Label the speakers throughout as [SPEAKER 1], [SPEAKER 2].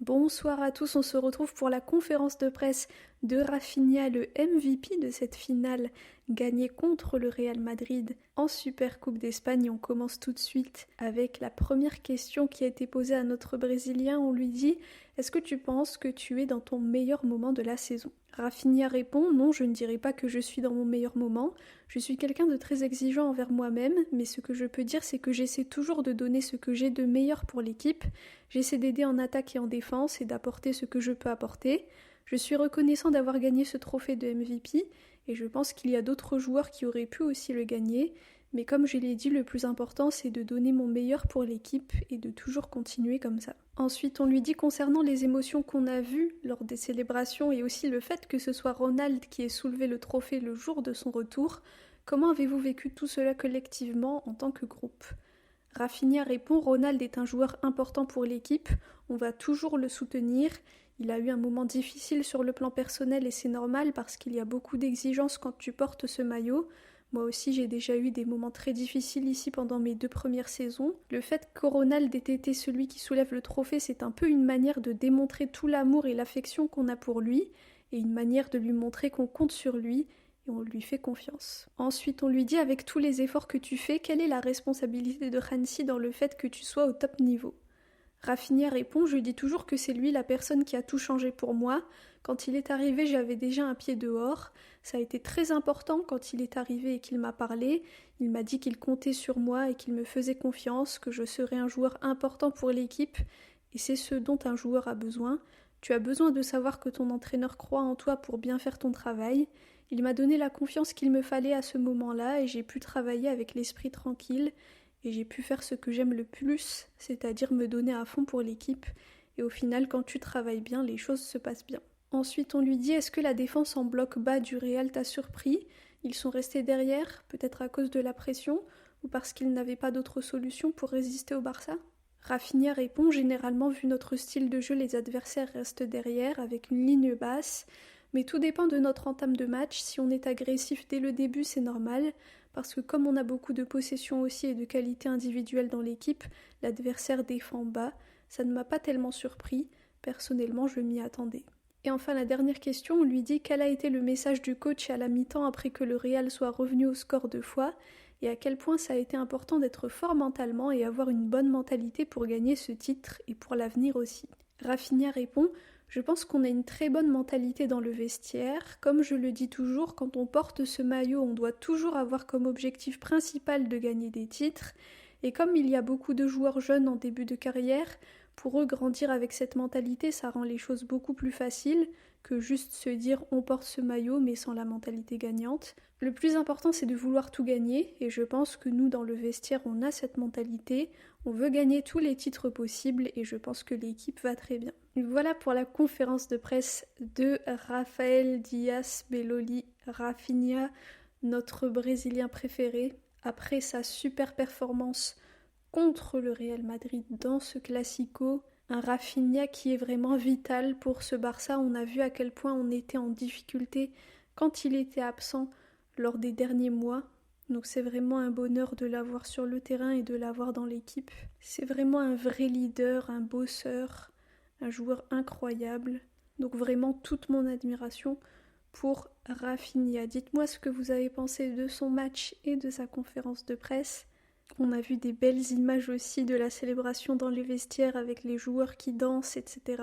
[SPEAKER 1] Bonsoir à tous, on se retrouve pour la conférence de presse de Rafinha, le MVP de cette finale gagnée contre le Real Madrid en Supercoupe d'Espagne. On commence tout de suite avec la première question qui a été posée à notre Brésilien. On lui dit: est-ce que tu penses que tu es dans ton meilleur moment de la saison? Rafinha répond: non, je ne dirais pas que je suis dans mon meilleur moment. Je suis quelqu'un de très exigeant envers moi-même, mais ce que je peux dire, c'est que j'essaie toujours de donner ce que j'ai de meilleur pour l'équipe. J'essaie d'aider en attaque et en défense et d'apporter ce que je peux apporter. Je suis reconnaissant d'avoir gagné ce trophée de MVP et je pense qu'il y a d'autres joueurs qui auraient pu aussi le gagner. Mais comme je l'ai dit, le plus important, c'est de donner mon meilleur pour l'équipe et de toujours continuer comme ça. Ensuite, on lui dit concernant les émotions qu'on a vues lors des célébrations et aussi le fait que ce soit Ronald qui ait soulevé le trophée le jour de son retour, comment avez-vous vécu tout cela collectivement en tant que groupe? Rafinha répond: Ronald est un joueur important pour l'équipe, on va toujours le soutenir. Il a eu un moment difficile sur le plan personnel et c'est normal parce qu'il y a beaucoup d'exigences quand tu portes ce maillot. Moi aussi j'ai déjà eu des moments très difficiles ici pendant mes 2 premières saisons. Le fait que Ronald ait été celui qui soulève le trophée, c'est un peu une manière de démontrer tout l'amour et l'affection qu'on a pour lui et une manière de lui montrer qu'on compte sur lui et on lui fait confiance. Ensuite, on lui dit: avec tous les efforts que tu fais, quelle est la responsabilité de Hansi dans le fait que tu sois au top niveau? Rafinha répond: je dis toujours que c'est lui la personne qui a tout changé pour moi. Quand il est arrivé, j'avais déjà un pied dehors. Ça a été très important quand il est arrivé et qu'il m'a parlé. Il m'a dit qu'il comptait sur moi et qu'il me faisait confiance, que je serais un joueur important pour l'équipe. Et c'est ce dont un joueur a besoin. Tu as besoin de savoir que ton entraîneur croit en toi pour bien faire ton travail. Il m'a donné la confiance qu'il me fallait à ce moment-là et j'ai pu travailler avec l'esprit tranquille et j'ai pu faire ce que j'aime le plus, c'est-à-dire me donner à fond pour l'équipe. Et au final, quand tu travailles bien, les choses se passent bien. Ensuite, on lui dit: est-ce que la défense en bloc bas du Real t'a surpris? Ils sont restés derrière, peut-être à cause de la pression ou parce qu'ils n'avaient pas d'autre solution pour résister au Barça? Rafinha répond: généralement, vu notre style de jeu, les adversaires restent derrière avec une ligne basse. Mais tout dépend de notre entame de match. Si on est agressif dès le début, c'est normal, parce que comme on a beaucoup de possession aussi et de qualité individuelle dans l'équipe, l'adversaire défend bas. Ça ne m'a pas tellement surpris. Personnellement, je m'y attendais. Et enfin, la dernière question, on lui dit: quel a été le message du coach à la mi-temps après que le Real soit revenu au score 2 fois, et à quel point ça a été important d'être fort mentalement et avoir une bonne mentalité pour gagner ce titre et pour l'avenir aussi. Rafinha répond: je pense qu'on a une très bonne mentalité dans le vestiaire. Comme je le dis toujours, quand on porte ce maillot, on doit toujours avoir comme objectif principal de gagner des titres. Et comme il y a beaucoup de joueurs jeunes en début de carrière, pour eux, grandir avec cette mentalité, ça rend les choses beaucoup plus faciles que juste se dire on porte ce maillot mais sans la mentalité gagnante. Le plus important, c'est de vouloir tout gagner et je pense que nous, dans le vestiaire, on a cette mentalité. On veut gagner tous les titres possibles et je pense que l'équipe va très bien. Voilà pour la conférence de presse de Rafael Diaz Beloli Rafinha, notre Brésilien préféré, après sa super performance contre le Real Madrid dans ce Classico. Un Rafinha qui est vraiment vital pour ce Barça. On a vu à quel point on était en difficulté quand il était absent lors des derniers mois. Donc c'est vraiment un bonheur de l'avoir sur le terrain et de l'avoir dans l'équipe. C'est vraiment un vrai leader, un bosseur, un joueur incroyable. Donc vraiment toute mon admiration pour Rafinha. Dites-moi ce que vous avez pensé de son match et de sa conférence de presse. On a vu des belles images aussi de la célébration dans les vestiaires avec les joueurs qui dansent, etc.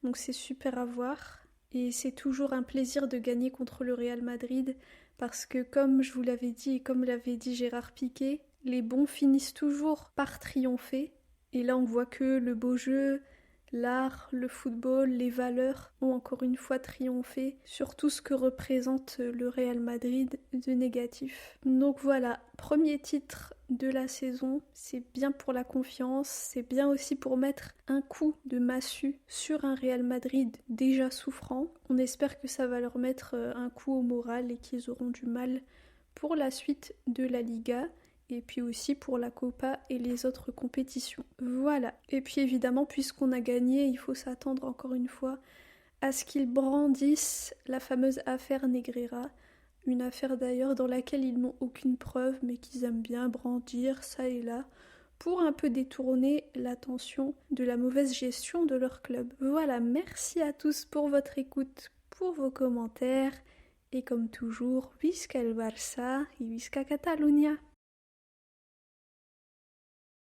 [SPEAKER 1] Donc c'est super à voir. Et c'est toujours un plaisir de gagner contre le Real Madrid parce que comme je vous l'avais dit et comme l'avait dit Gérard Piqué, les bons finissent toujours par triompher. Et là on voit que le beau jeu, l'art, le football, les valeurs ont encore une fois triomphé sur tout ce que représente le Real Madrid de négatif. Donc voilà, premier titre de la saison, c'est bien pour la confiance, c'est bien aussi pour mettre un coup de massue sur un Real Madrid déjà souffrant. On espère que ça va leur mettre un coup au moral et qu'ils auront du mal pour la suite de la Liga. Et puis aussi pour la Copa et les autres compétitions. Voilà. Et puis évidemment, puisqu'on a gagné, il faut s'attendre encore une fois à ce qu'ils brandissent la fameuse affaire Negreira. Une affaire d'ailleurs dans laquelle ils n'ont aucune preuve, mais qu'ils aiment bien brandir ça et là. pour un peu détourner l'attention de la mauvaise gestion de leur club. Voilà, merci à tous pour votre écoute, pour vos commentaires, et comme toujours, visca el Barça et visca Catalunya!